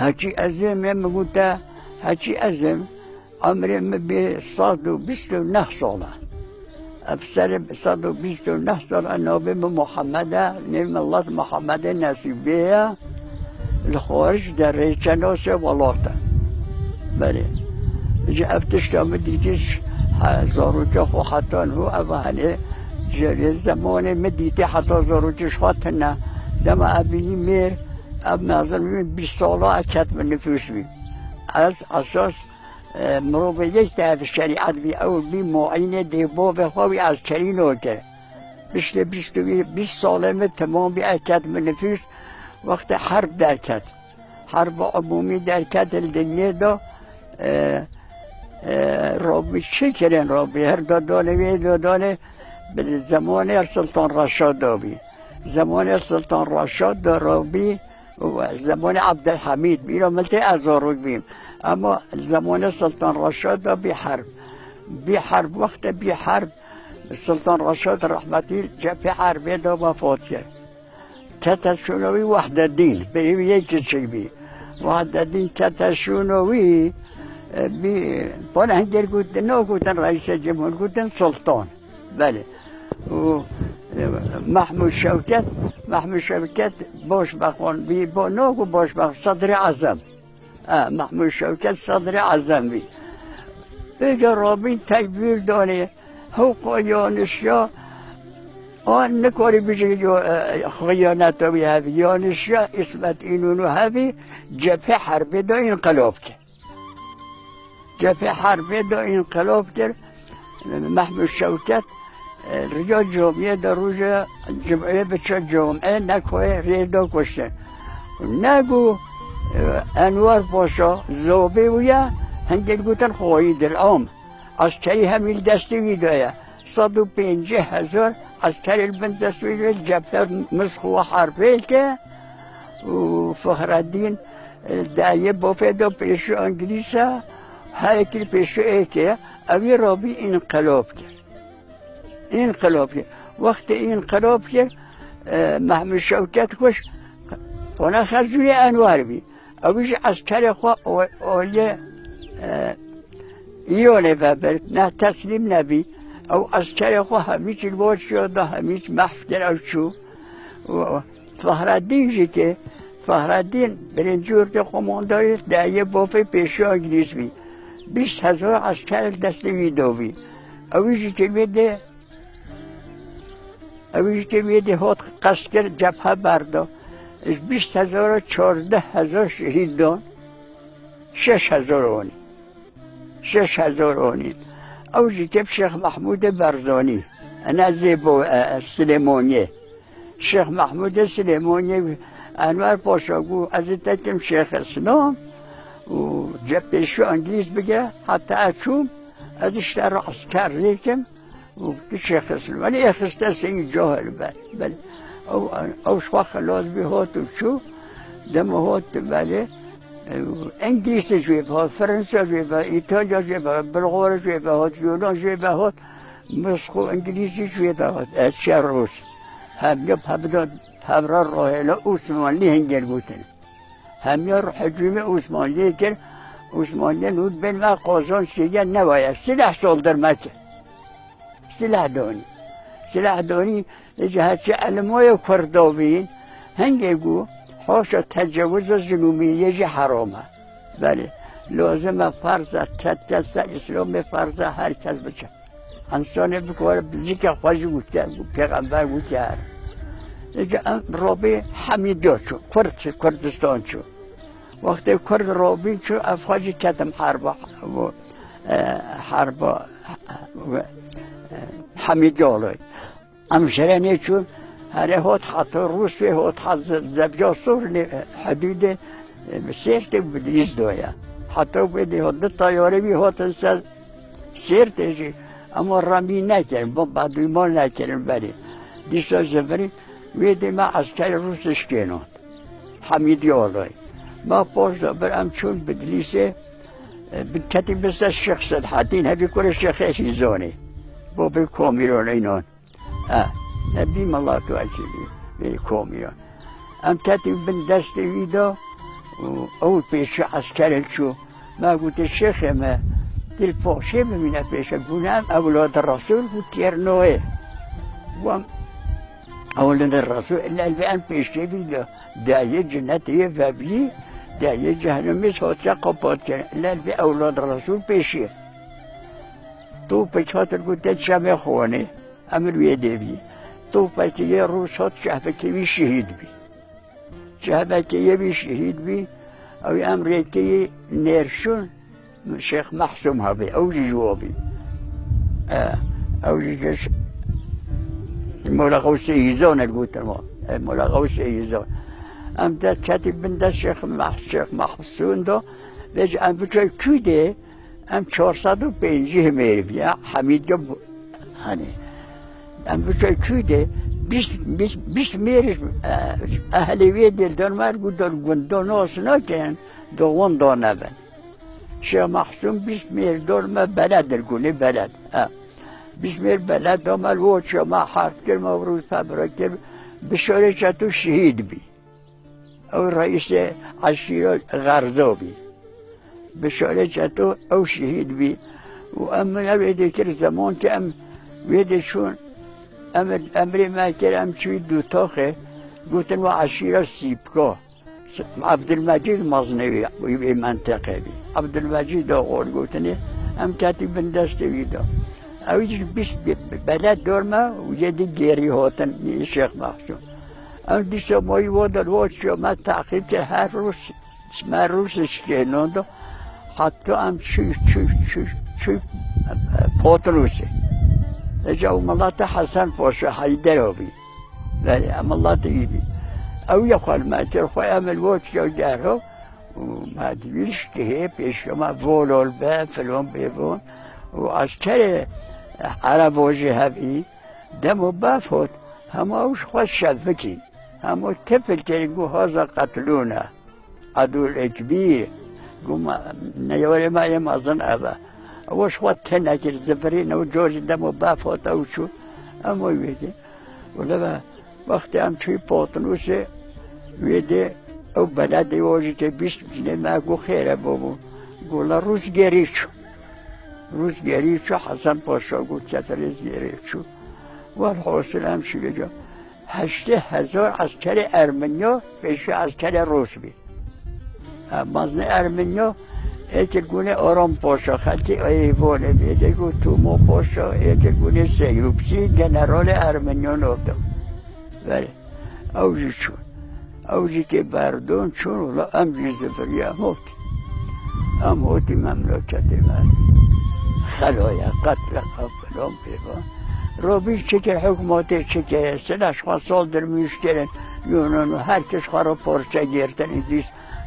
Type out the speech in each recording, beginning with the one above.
هرچی ازم میگوته هرچی ازم عمري مبي صادوا بيستو نحصلا أفسر صادوا بيستو نحصلا النبي محمد نعم الله محمد نسيبيا الخارج دريشة ناس ولاته بله جا افتش تا مدیتش زاروچه خو حتی هو اوهنه جل زمان مدیتی حتی زاروچش حتی نه دم ابینی میر اب نظر میبین 20 ساله اکت من نفوس بی از اساس مروب یک تحت شریعت بی اول بی معین دیبا و خواهی از چرین رو کرد 20 ساله من تمام بی اکت من نفوس وقت حرب در کد حرب عمومی در کد الدنیا دا رابی چه کردن رابی هر دادانه به زمان سلطان رشاد دابی زمان سلطان رشاد دا رابی و زمان عبدالحمید بیرا ملتی ازارو بیم اما زمان سلطان رشاد دا بی حرب وقت بی حرب سلطان رشاد رحمتی جبه حربی دا وفات کرد تتشونوی وحد الدین به یک چی بی وحد الدین تتشونوی بی پان هنگر گوتن نه گوتن رئیس جمهور گوتن سلطان بله و محمود شوکت باش بخوان بی با ناگو باش بخوان صدر اعظم محمود شوکت صدر اعظم بی بجا رابین تکبیر دانه حقوق یانشیا آن نکاری بیشه خیانت هاوی هاوی یانشیا اسمت اینونو هاوی جبهه حربی دا انقلاب کرد جبهه حربی دا انقلاب کرد محمود شوکت رجا جمعه در روز جمعه بچه جمعه نکوه ریدا کشتن نگو انوار پاشا زوبه ویا هنگل گوتن خواهید العام از چایی همیل دستی ویدایا 150,000 از کل البند دستی ویدایا جبهه مسخو حربیل که و فخردین دایه بافده پیشو انگلیسا هر کل پیشو ایکه اوی رابی انقلاب کرد وقت انقلاب کرد محمود شوکت کش اونا خزوی انوار بی اویش عسکر خواه اولی ایرانه ببر نه تسلیم نبی او عسکر خواه همیچ الواج شده همیچ محفظر او شو فخردین جی که فخردین برنجورد خمانداری دایه بافه پیشو انگلیس بی 20,000 عسکر دست ویدو بی اویش که میده هات قصد جبهه بردا 20,000 و 14,000 شهید دان 6,000 اونی اوجی که شیخ محمود برزانی انا زیبو سلیمانیه شیخ محمود سلیمانیه انوار پاشاگو از تکم شیخ اسلام و جبهشو انگلیس بگه حتی اچوم ازش در عسکر ریکم و شیخ اسلام ولی اخسته سین جاهل بله او شخوا خلاص بی هات و چو دم هات بله انگلیس جوی هات فرانسه جوی هات ایتالیا جوی هات بلغار جوی هات یونان جوی هات مسخو انگلیسی جوی هات چه روز همیاب هبرار راهلا عثمانی هنگر بودن همیار حجوم عثمانی کر عثمانی نود بین ما قازان شیگه نباید سلاح سالدر مکه سلاح دانی هرچی علمای کردابین هنگه گو حاشا تجاوز جنوبیه جی حرامه بله لازمه فرضه کسا اسلام فرضه هر کس بچه انسان بکاره بزیک خواهی گوته پیغمبر گوته هر رابی حمیدیا چو کردستان چو وقتی کرد رابی چو افخاجی کتم حربا حمیدیا امشره نیچون هر هات حتی روس و هات حتی زبجا صور حدود سیرت بدریز دویا حتی بده هات تایاره بی هات سیرت جی اما رمی نکرن بعد ایمان نکرن بری دیسا زبری ویدی ما عسکر روسش کنند حمیدی آلای ما پاش برم چون بدلیسه بکتی بست شیخ صدحتین هفی کره شیخ ایزانی با به کامیران اینان نبیم الله تو اجلی به کامیران ام کتی بن دست ویدا أول پیش عسکر شو ما قلت الشيخ ما دل فوشي بمنا پیش قلنا أولاد الرسول قلت يرنوه أولاد الرسول إلا الفئان پیشی بيده داعية جنتي فابي داعية جهنمي صوتي قبات إلا الفئ أولاد الرسول پیشی تو پیش خاطر قلت شام خواني أمر ويدي بي تو پیش یه روز هات شهفكي بي شهيد بي شهفكي بي شهيد بي أو أمريكي نيرشون شيخ محسوم هابي أو جوابي أو جيش مولا غوث إيزون القوت مولا غوث إيزون أم ده كاتب بن ده شيخ محسون ده بيج أم بجاي كده أم 450 ميري بيا حميد جب هني أم بجاي كده بیست میرش اهلیوی دل دنمار گو در گندوناس نکن دوان دانبن شیخ محسوم بیست میر دنما بلد در گونه بلد بیست میر بلد دامل وود شما حرف کرد مبروز فبرا کرد بشاره چطور شهید بی او رئیس عشیره غرزا بی بشاره چطور او شهید بی و امنا ویده کرد زمان که ام ویده شون امری ما کرم چوی دو تاخه گوتن و عشیره سیبکا عبدالمجید مزنوی به منطقه بی عبدالمجید آقار گوتنی هم کتی بندسته بیدا اویش بیست بلد دارمه و یه دی گیری هاتن شیخ محسوم ام دیسا مایی وادر واد شما تعقیب که هر روز من روزش کنند حتی هم چوی پاتروسه جاو ملات حسن پاشا حیدر بی ولی ملات ایبی او یخوال ما ترخوی عمل وقت یا جارو و ما دیویش که پیش ما ولول با فلون بیبون و عسکر عرب واجه هفی دمو بافت همه اوش خواه شفکین همه تفل ترگو هازا قتلونه عدو الکبیر گو نیاره ما یم ازن اوه وش وقت تناكر زفرين او جورج دمو بافوت او شو امو ويدي ولا وقت ام شوي بوطنوسي ويدي او بلدي واجي بيست جنيه ماكو خير بابو قول روس جريشو حسن باشا قلت شتريز جريشو والحوصل هم شو لجا 8000 عسكري ارمنيا بيشو عسكري روس بي مازن ارمنيا ایک گونه آرام پاشا خطی ایوانه بیده گو تومو پاشا ایک گونه سیروپسی جنرال ارمنیان افتاد بله اوجی چون اوجی که بردون چون ولی امجی زفری اموتی مملکت من خلای قتل فلان پیوان رابیش چه که حکماتی چه که سلش خواه سال در میشکرن یونان و هر کس خواه را پارچه گرتن انگلیس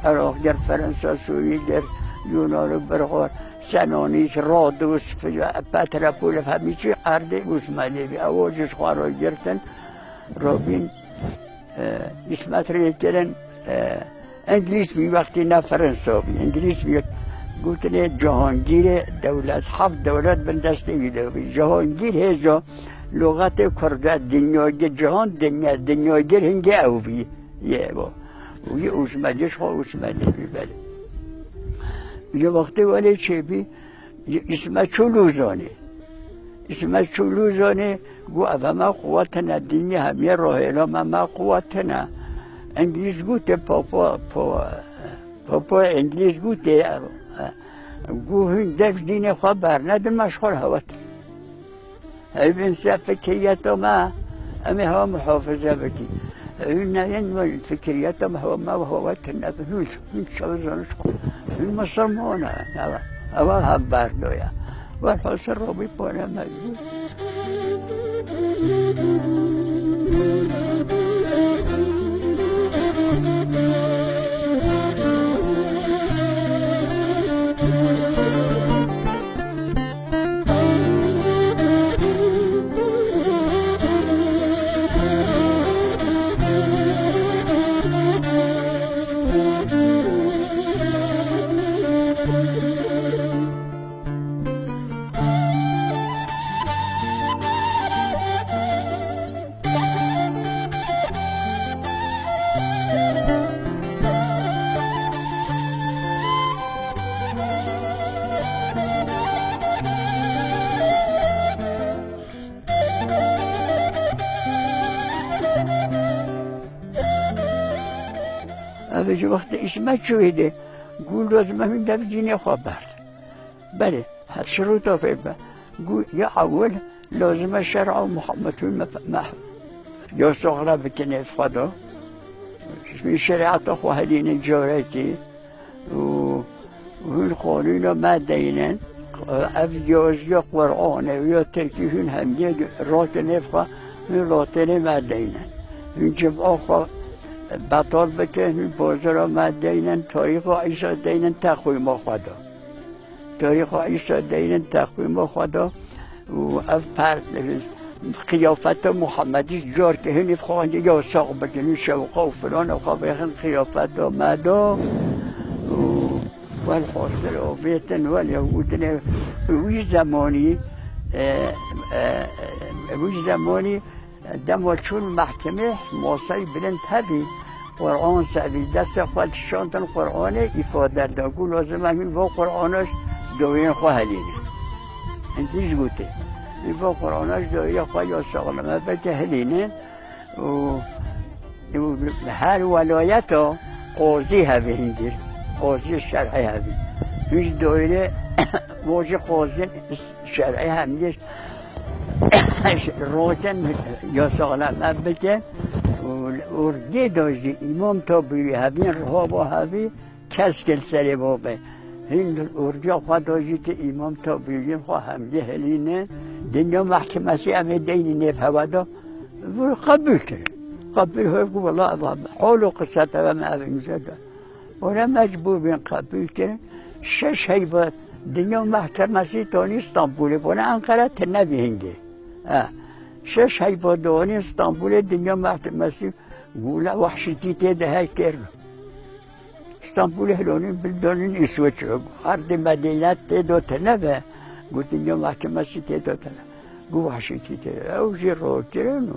عراق گر فرانسه سوری گر یونان برغار سنانیش رادوس پترپول همیشه عرده اوسمالی بی اواجش خواه را گرتن رابین اسمت را کردن انگلیس بی وقتی نه فرانسه بی انگلیس بی گوتن جهانگیر دولت 7 دولت بندسته بیده بی جهانگیر هزا لغت کرده دنیاگیر جهان دنیاگیر هنگه او بی یه با و یه اوسمالیش خواه اوسمالی بی بله یه وقتی ولی چه بی اسمت چولوزانه گو اوه ما قوتنا دینی همیه راه الا ما قوتنا انگلیس بوده پاپا انگلیس بوده گو هین دفت دین خواه برنده مشغول هوت هی بنسه فکریت ما امی ها محافظه بکی این فکریت ما هوتنا هین شوزانش خواه این مسلمانه اول هم بردویا والحسن ربي بونا مجهول اوج وقت اسمت شویده گول لازم همین دفع جینی خواب برد بله هر شروط فیبه گول یا اول لازم شرع محمد یا صغرا بکنه خدا شریعت خو هلین جارتی و القانون ما دینن اف یا قرآن یا ترکیهون هم رات نفخه من راتن ما دینن این جمعه خو بطال بکنن بازار ما دینن تاریخ عیسی دینن تقویم خدا تاریخ عیسی دینن تقویم خدا و اف پر قیافت محمدی جار که هنی خواهنده یا ساق بکنی شوقا و فلان و خواه بخن قیافت مدا والحاصل آبیتن والیهودن وی زمانی دم چون محکمه ماسای بلند هبی قرآن سعدی دست خواهد شانتن قرآن افاده در گو لازم همین با قرآنش دوین خواهدینه انتیز گوته با قرآنش دایی خواهی یا سالمه بچه هلینه و هر ولایت ها قاضی هوی هنگیر قاضی شرعی هوی هیچ دایره واجه قاضی شرعی همیش روشن یا سالمه بچه ارده داشتی امام تا بری هوی رها با هوی کس کل سر بابه این ارده خواه داشتی که امام تا بری خواه همگه هلینه دنیا محکمسی همه دینی نیف هوادا قبول کرد قبول هرگو والله حال و قصت و معوین زده اونا مجبور بین قبول کرد 6 هیبات دنیا محکمسی تانی استانبوله بونه انقره تنبی هنگه 6 هیبات دوانی استانبوله دنیا محکمسی گوله وحشیتی تیده های کرد استانبول هلونین بلدانین اسوچ هر مدینت تیده تنبه قلت اليوم محكمة ستة تنا قوة ستة أو جرو كرنو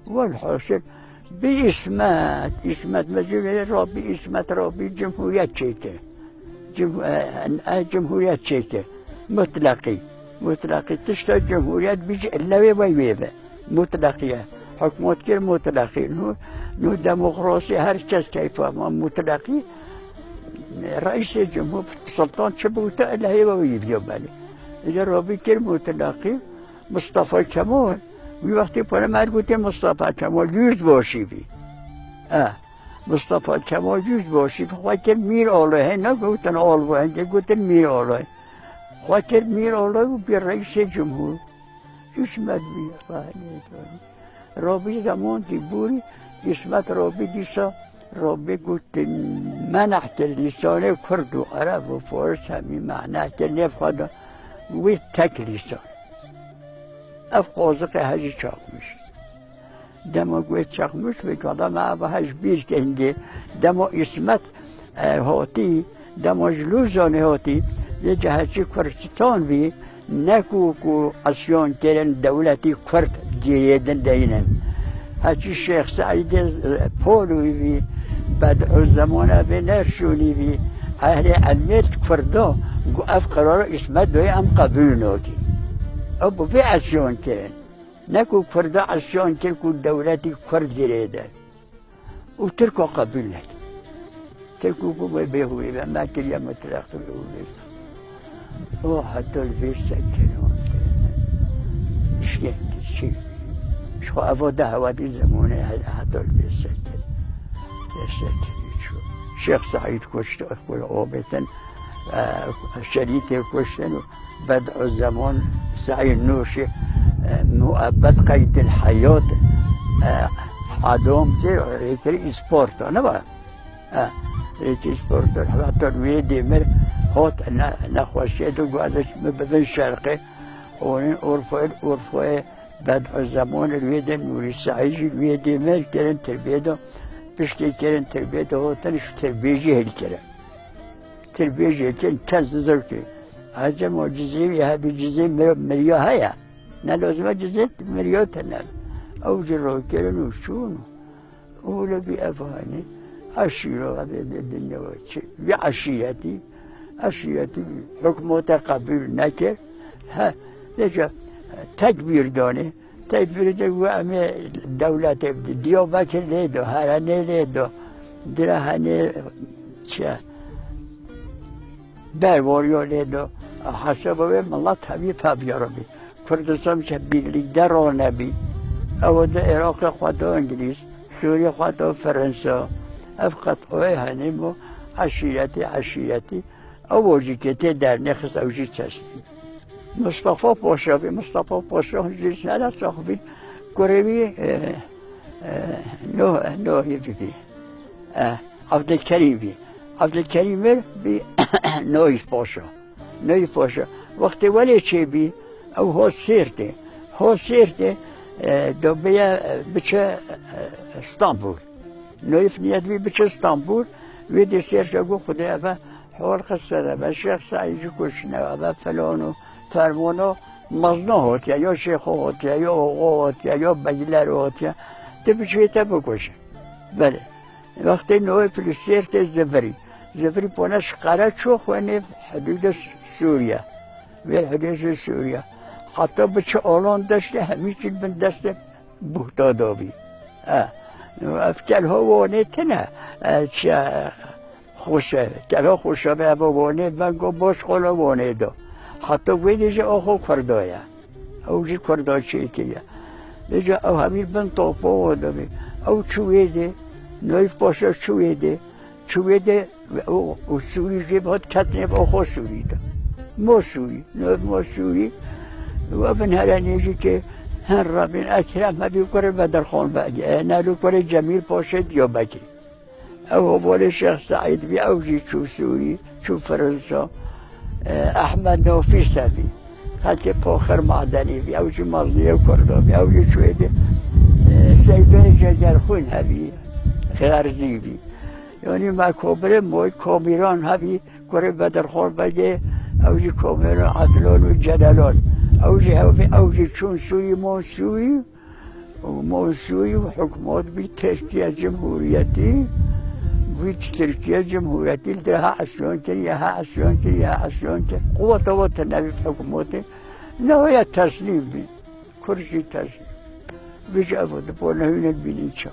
والحاصل بإسمات مزيد ربي إسمات ربي جمهورية تشيكة جمهورية تشيكة مطلقي تشتى جمهورية بيجي اللوي ويويبة مطلقية حكومات كير مطلقي نو ديمقراطي هر كاس كيف مطلقي رئيس الجمهور سلطان شبوته اللي هي ويبيو بالي اذا رابي كير متلاقي مصطفى كمال وی وقتی پاره مرد گوته مصطفى کمال yüz باشی بی مصطفى کمال 100 باشی بی خواه کرد میر آلایه نه گوتن آلوه گوتن میر آلایه خواه کرد میر آلایه و بی رئیس جمهور اسمت بی رابی زمان دی بوری اسمت رابی دیسا رابی گوت منحت لیسانه کرد و عرب و فارس همی معنحت نفخدا وی تک لیسان اف قازق هجی چاقمش دما گوی چاقمش بکالا ما هج بیش که هنگه دما اسمت هاتی دما جلوزان هاتی یه جهتی کرستان بی نکو کو اسیان کرن دولتی کرد گیریدن دینن هچی شیخ سعید پولوی بی بعد زمان به نرشونی بی اهل علمیت کردا گو اف قرار اسمت دوی ام قبول ناکی ابو في عسيون كان نكو كردا عسيون تلكو دولتي كرد جريدة وتركوا قبلك تركوا كوبا بيهوي ما كل يوم تلاقوا الأولاد وحتى البيت سكنوا شكيت شيء شو أفوده هوادي زمونه حتى البيت سكن شو شيخ سعيد كشت أخوي عوبة شريك كشتن بدء الزمان سعي النوشي مؤبد قيد الحياة عدوم ريكري سبورت أنا بقى ريكري سبورت حتى الويدي مر هوت نخوشيت وقعدش بدن شرقي ورفع بدء الزمان الويدي نوري سعيد الويدي مر كرن تربيته بشتي كرن تربيته هو تنش تربيجي هالكلام تربيجي كان زوجتي هذا معجزة هذه جزء مريا هيا نلازم جزء مريا تنال أو جرو كرن وشونو أولا بأفاني عشيرة هذه الدنيا بعشيرتي حكمه قبول نكر ها لجا تكبير داني تكبير دو أمي دولة ديوبك ليدو هراني ليدو درا هنی چه باوریو لیدو حسب و ملت همی تابیاربی کردستان که بیلی درو نبی او ده عراق خدا انگلیس سوریه خدا فرانسه افقط اوه هنیمو عشیرتی اوجی که تی در نخست اوجی تسلی مصطفى پاشا جلس على صاحبي قريبي نوحي بي عبد الكريم بي نوحي پاشا وقت ولی چه بي او هو سيرتي دو بيا بچه اسطنبول نوحي فنيت بي بچه اسطنبول ويدي سيرتي اقول خدي افا حوال خسره و شیخ سعید کشنه و فلانو فرمانو مزنا هاتیا یا شیخ هاتیا یا آقا هاتیا یا بگیلر هاتیا تو بچویتا بکشه بله وقتی نوع فلسطیرت زفری پانش قرد شو خوانه حدود سوریه و حدود سوریه حتی بچه آلان داشته همیچی من دست بهدادابی افتل ها وانه تنه چه خوشه کلا خوشه به وانه من گو باش خلا وانه دا حتی ویدیش آخو کردایه او جی کردای چی کیه لیجا او همین بن طافا وادمی او چویده نایف پاشا چویده او سوری جی باید کتنه با آخو سوری دا ما سوری و ابن هرانیجی که هن رابین اکرم همی کره بدرخان بگی نلو کره جمیل پاشا دیا بکری او بول شیخ سعید بی اوجی چو سوری چو فرانسه احمد نوفیس بی خط فاخر معدنی بی اوجی مازنیه کرده بی اوجی چویده سیدون جگرخون هبی غرزی بی یعنی مکابره موی کامیران هبی کره بدرخان بگه اوجی کامیران عدلان و جلالان اوجی چون سوری موسوی و حکومت بی تشکیل جمهوریتی ویت ترکیه جمهوریتی درها اسلام که قوت نبی حکومت نهایت تسلیم بی کرشی تسلیم بیش افاد پا نهینت بینید چا